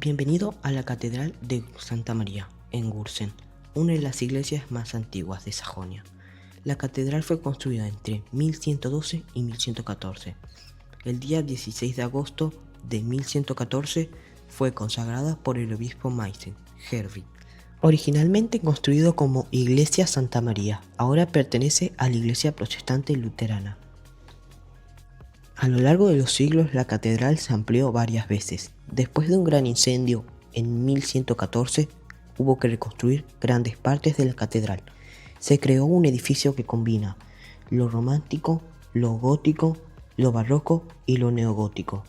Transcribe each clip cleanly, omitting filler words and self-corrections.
Bienvenido a la Catedral de Santa María, en Gürzen, una de las iglesias más antiguas de Sajonia. La catedral fue construida entre 1112 y 1114. El día 16 de agosto de 1114 fue consagrada por el obispo Meissen, Herwig. Originalmente construido como Iglesia Santa María, ahora pertenece a la Iglesia Protestante Luterana. A lo largo de los siglos la catedral se amplió varias veces. Después de un gran incendio en 1114, hubo que reconstruir grandes partes de la catedral. Se creó un edificio que combina lo romántico, lo gótico, lo barroco y lo neogótico.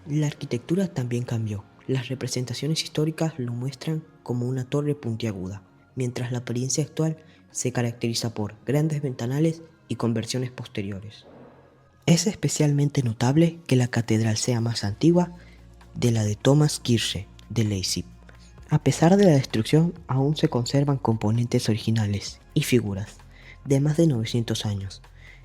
La arquitectura también cambió. Las representaciones históricas lo muestran como una torre puntiaguda, mientras la apariencia actual se caracteriza por grandes ventanales y conversiones posteriores. Es especialmente notable que la catedral sea más antigua de la de Thomaskirche de Leipzig. A pesar de la destrucción, aún se conservan componentes originales y figuras de más de 900 años.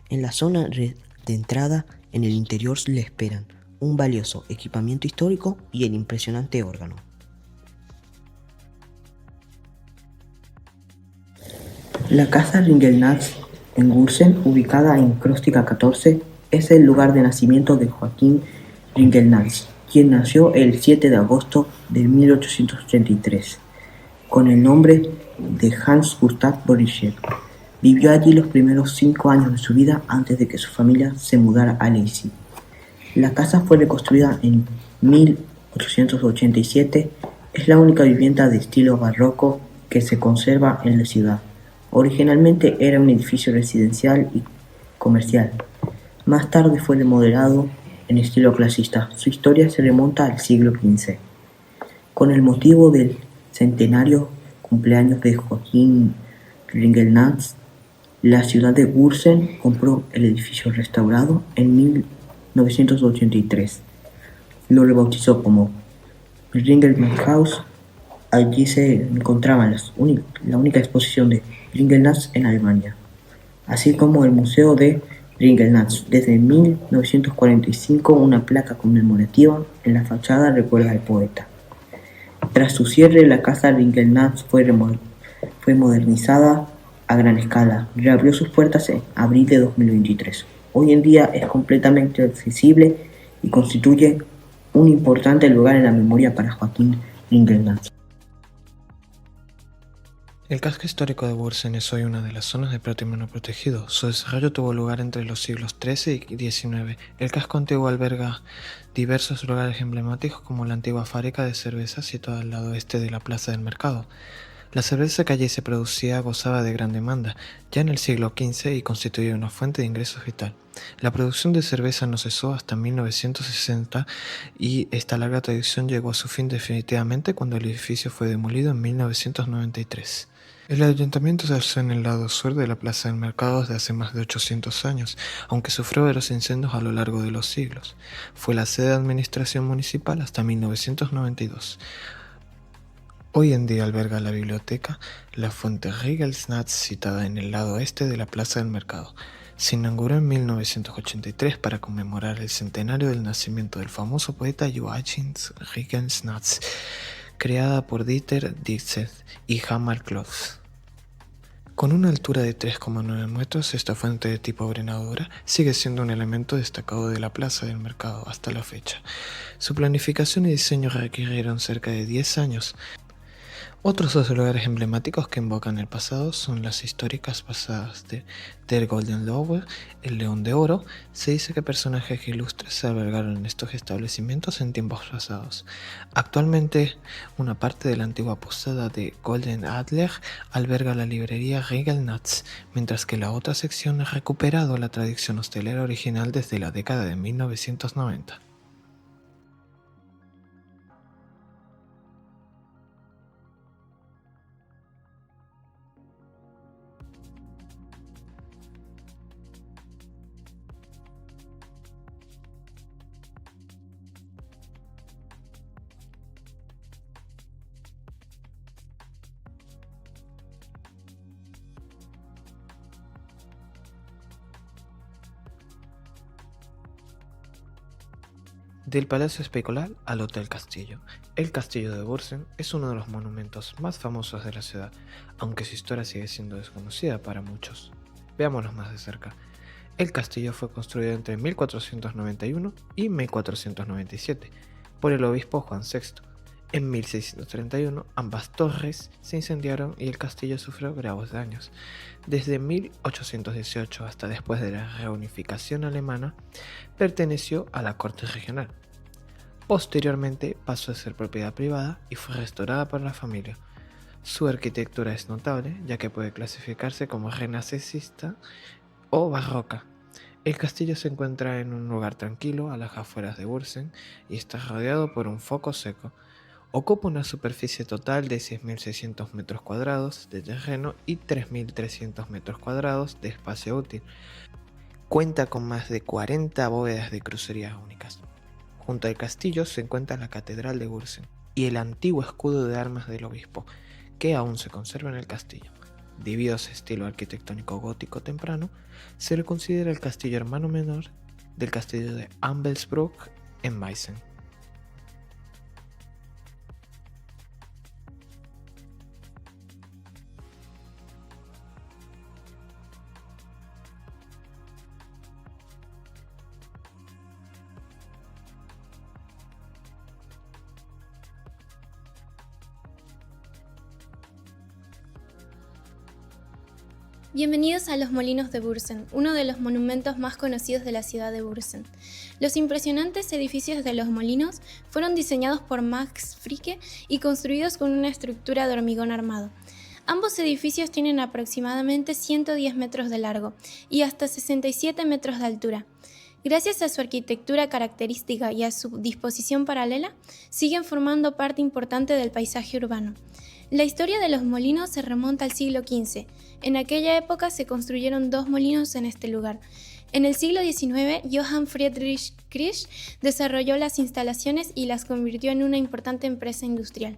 En la zona de entrada, en el interior le esperan un valioso equipamiento histórico y el impresionante órgano. La casa Ringelnatz en Gürzen, ubicada en Króstica 14, es el lugar de nacimiento de Joachim Ringelnatz, quien nació el 7 de agosto de 1883, con el nombre de Hans Gustav Borichet. Vivió allí los primeros 5 años de su vida antes de que su familia se mudara a Leipzig. La casa fue reconstruida en 1887, es la única vivienda de estilo barroco que se conserva en la ciudad. Originalmente era un edificio residencial y comercial. Más tarde fue remodelado en estilo clasicista. Su historia se remonta al siglo XV. Con el motivo del centenario cumpleaños de Joachim Ringelnatz, la ciudad de Gürzen compró el edificio restaurado en 1983. Lo rebautizó como Ringelnatz-Haus. Allí se encontraba la única exposición de Ringelnatz en Alemania, así como el Museo de Ringelnatz. Desde 1945, una placa conmemorativa en la fachada recuerda al poeta. Tras su cierre, la casa Ringelnatz fue modernizada a gran escala. Reabrió sus puertas en abril de 2023. Hoy en día es completamente accesible y constituye un importante lugar en la memoria para Joachim Ringelnatz. El casco histórico de Gürzen es hoy una de las zonas de patrimonio protegido. Su desarrollo tuvo lugar entre los siglos XIII y XIX. El casco antiguo alberga diversos lugares emblemáticos como la antigua fábrica de cerveza situada al lado este de la plaza del mercado. La cerveza que allí se producía gozaba de gran demanda, ya en el siglo XV, y constituía una fuente de ingresos vital. La producción de cerveza no cesó hasta 1960 y esta larga tradición llegó a su fin definitivamente cuando el edificio fue demolido en 1993. El ayuntamiento se alzó en el lado sur de la plaza del mercado desde hace más de 800 años, aunque sufrió de los incendios a lo largo de los siglos. Fue la sede de administración municipal hasta 1992. Hoy en día alberga la biblioteca La Fuente Ringelnatz, citada en el lado este de la plaza del mercado. Se inauguró en 1983 para conmemorar el centenario del nacimiento del famoso poeta Joachim Ringelnatz, creada por Dieter Diercke y Hamar Klotz. Con una altura de 3,9 metros, esta fuente de tipo granadora sigue siendo un elemento destacado de la plaza del mercado hasta la fecha. Su planificación y diseño requirieron cerca de 10 años. Otros dos lugares emblemáticos que invocan el pasado son las históricas pasadas de Der Golden Löwe, el León de Oro. Se dice que personajes ilustres se albergaron en estos establecimientos en tiempos pasados. Actualmente, una parte de la antigua posada de Golden Adler alberga la librería Ringelnatz, mientras que la otra sección ha recuperado la tradición hostelera original desde la década de 1990. Del Palacio Especular al Hotel Castillo. El Castillo de Bursen es uno de los monumentos más famosos de la ciudad, aunque su historia sigue siendo desconocida para muchos. Veámoslos más de cerca. El castillo fue construido entre 1491 y 1497 por el obispo Juan VI. En 1631 ambas torres se incendiaron y el castillo sufrió graves daños. Desde 1818 hasta después de la reunificación alemana, perteneció a la corte regional. Posteriormente pasó a ser propiedad privada y fue restaurada por la familia. Su arquitectura es notable, ya que puede clasificarse como renacentista o barroca. El castillo se encuentra en un lugar tranquilo a las afueras de Bursen y está rodeado por un foco seco. Ocupa una superficie total de 6.600 metros cuadrados de terreno y 3.300 metros cuadrados de espacio útil. Cuenta con más de 40 bóvedas de crucería únicas. Junto al castillo se encuentra la Catedral de Bursen y el antiguo escudo de armas del obispo, que aún se conserva en el castillo. Debido a su estilo arquitectónico gótico temprano, se le considera el castillo hermano menor del castillo de Ambelsbrook en Meissen. Bienvenidos a los Molinos de Bursen, uno de los monumentos más conocidos de la ciudad de Bursen. Los impresionantes edificios de los molinos fueron diseñados por Max Fricke y construidos con una estructura de hormigón armado. Ambos edificios tienen aproximadamente 110 metros de largo y hasta 67 metros de altura. Gracias a su arquitectura característica y a su disposición paralela, siguen formando parte importante del paisaje urbano. La historia de los molinos se remonta al siglo XV. En aquella época se construyeron 2 molinos en este lugar. En el siglo XIX, Johann Friedrich Krisch desarrolló las instalaciones y las convirtió en una importante empresa industrial.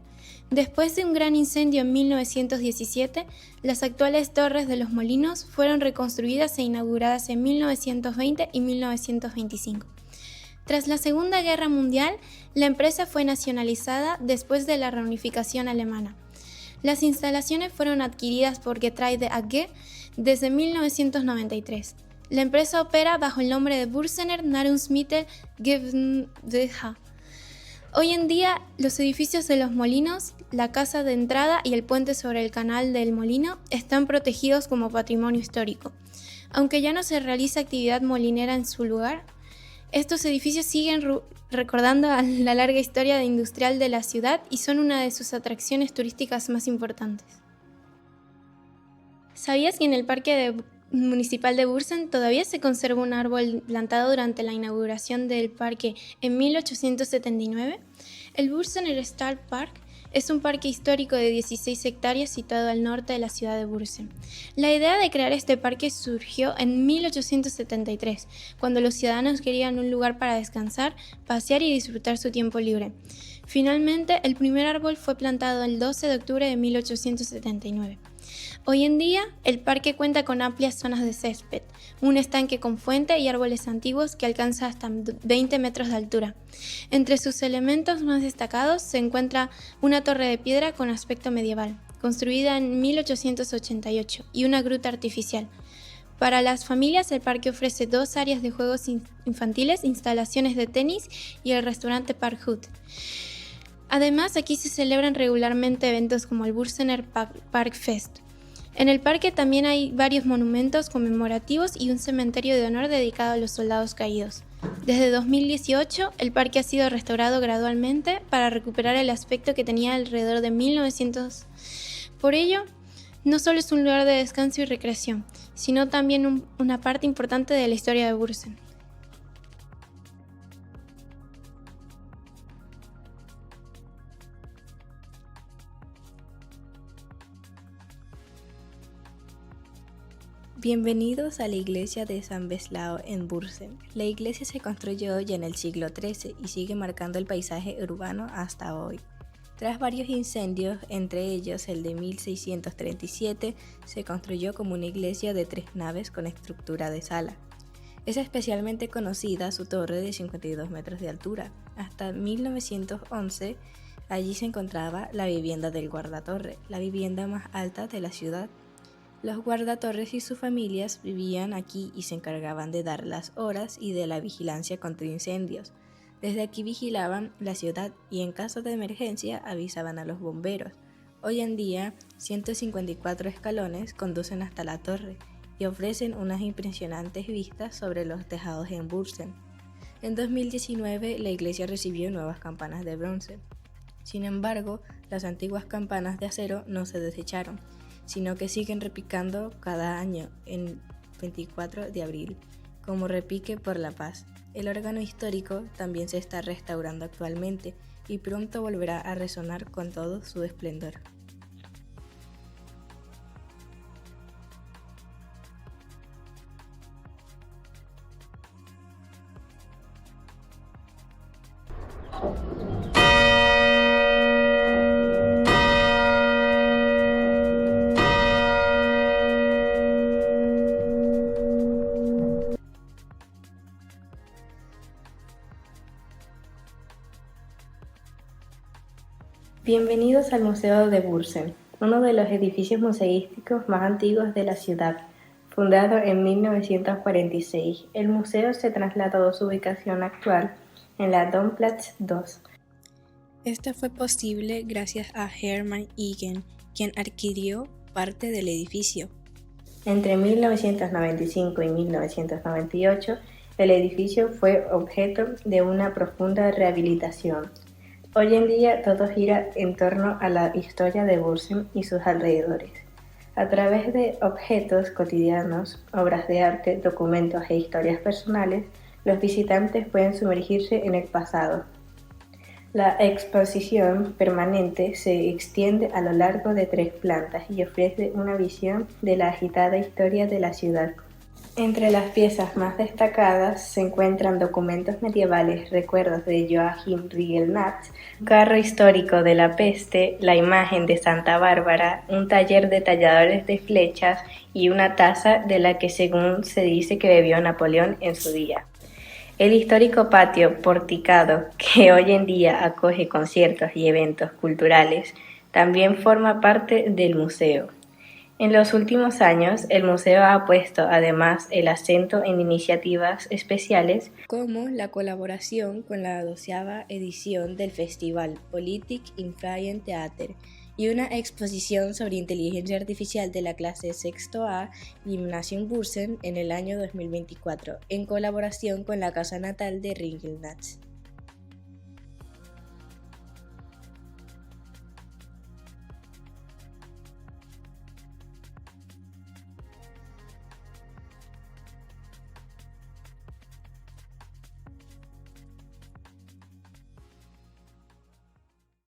Después de un gran incendio en 1917, las actuales torres de los molinos fueron reconstruidas e inauguradas en 1920 y 1925. Tras la Segunda Guerra Mundial, la empresa fue nacionalizada después de la reunificación alemana. Las instalaciones fueron adquiridas por Getreide AG desde 1993. La empresa opera bajo el nombre de Bursener Nahrungsmittel GmbH. Hoy en día, los edificios de los molinos, la casa de entrada y el puente sobre el canal del molino están protegidos como patrimonio histórico. Aunque ya no se realiza actividad molinera en su lugar, estos edificios siguen recordando a la larga historia industrial de la ciudad y son una de sus atracciones turísticas más importantes. ¿Sabías que en el Parque Municipal de Bursen todavía se conserva un árbol plantado durante la inauguración del parque en 1879? El Bursener Stadtpark es un parque histórico de 16 hectáreas situado al norte de la ciudad de Bursen. La idea de crear este parque surgió en 1873, cuando los ciudadanos querían un lugar para descansar, pasear y disfrutar su tiempo libre. Finalmente, el primer árbol fue plantado el 12 de octubre de 1879. Hoy en día, el parque cuenta con amplias zonas de césped, un estanque con fuente y árboles antiguos que alcanza hasta 20 metros de altura. Entre sus elementos más destacados se encuentra una torre de piedra con aspecto medieval, construida en 1888, y una gruta artificial. Para las familias, el parque ofrece 2 áreas de juegos infantiles, instalaciones de tenis y el restaurante Park Hut. Además, aquí se celebran regularmente eventos como el Bursener Park Fest. En el parque también hay varios monumentos conmemorativos y un cementerio de honor dedicado a los soldados caídos. Desde 2018, el parque ha sido restaurado gradualmente para recuperar el aspecto que tenía alrededor de 1900. Por ello, no solo es un lugar de descanso y recreación, sino también una parte importante de la historia de Bursen. Bienvenidos a la iglesia de San Veslao en Bursen. La iglesia se construyó ya en el siglo XIII y sigue marcando el paisaje urbano hasta hoy. Tras varios incendios, entre ellos el de 1637, se construyó como una iglesia de 3 naves con estructura de sala. Es especialmente conocida su torre de 52 metros de altura. Hasta 1911, allí se encontraba la vivienda del guardatorre, la vivienda más alta de la ciudad. Los guardatorres y sus familias vivían aquí y se encargaban de dar las horas y de la vigilancia contra incendios. Desde aquí vigilaban la ciudad y en caso de emergencia avisaban a los bomberos. Hoy en día, 154 escalones conducen hasta la torre y ofrecen unas impresionantes vistas sobre los tejados en Bursen. En 2019, la iglesia recibió nuevas campanas de bronce. Sin embargo, las antiguas campanas de acero no se desecharon, sino que siguen repicando cada año en 24 de abril, como repique por la paz. El órgano histórico también se está restaurando actualmente y pronto volverá a resonar con todo su esplendor. Bienvenidos al Museo de Bursen, uno de los edificios museísticos más antiguos de la ciudad. Fundado en 1946, el museo se trasladó a su ubicación actual en la Domplatz 2. Esto fue posible gracias a Hermann Igen, quien adquirió parte del edificio. Entre 1995 y 1998, el edificio fue objeto de una profunda rehabilitación. Hoy en día todo gira en torno a la historia de Bursen y sus alrededores. A través de objetos cotidianos, obras de arte, documentos e historias personales, los visitantes pueden sumergirse en el pasado. La exposición permanente se extiende a lo largo de 3 plantas y ofrece una visión de la agitada historia de la ciudad. Entre las piezas más destacadas se encuentran documentos medievales, recuerdos de Joachim Riegel-Natz, carro histórico de la peste, la imagen de Santa Bárbara, un taller de talladores de flechas y una taza de la que según se dice que bebió Napoleón en su día. El histórico patio porticado, que hoy en día acoge conciertos y eventos culturales, también forma parte del museo. En los últimos años, el museo ha puesto además el acento en iniciativas especiales como la colaboración con la 12ª edición del festival Politik im Freien Theater y una exposición sobre inteligencia artificial de la clase Sexto A Gymnasium Bursen en el año 2024, en colaboración con la casa natal de Riegel-Natz.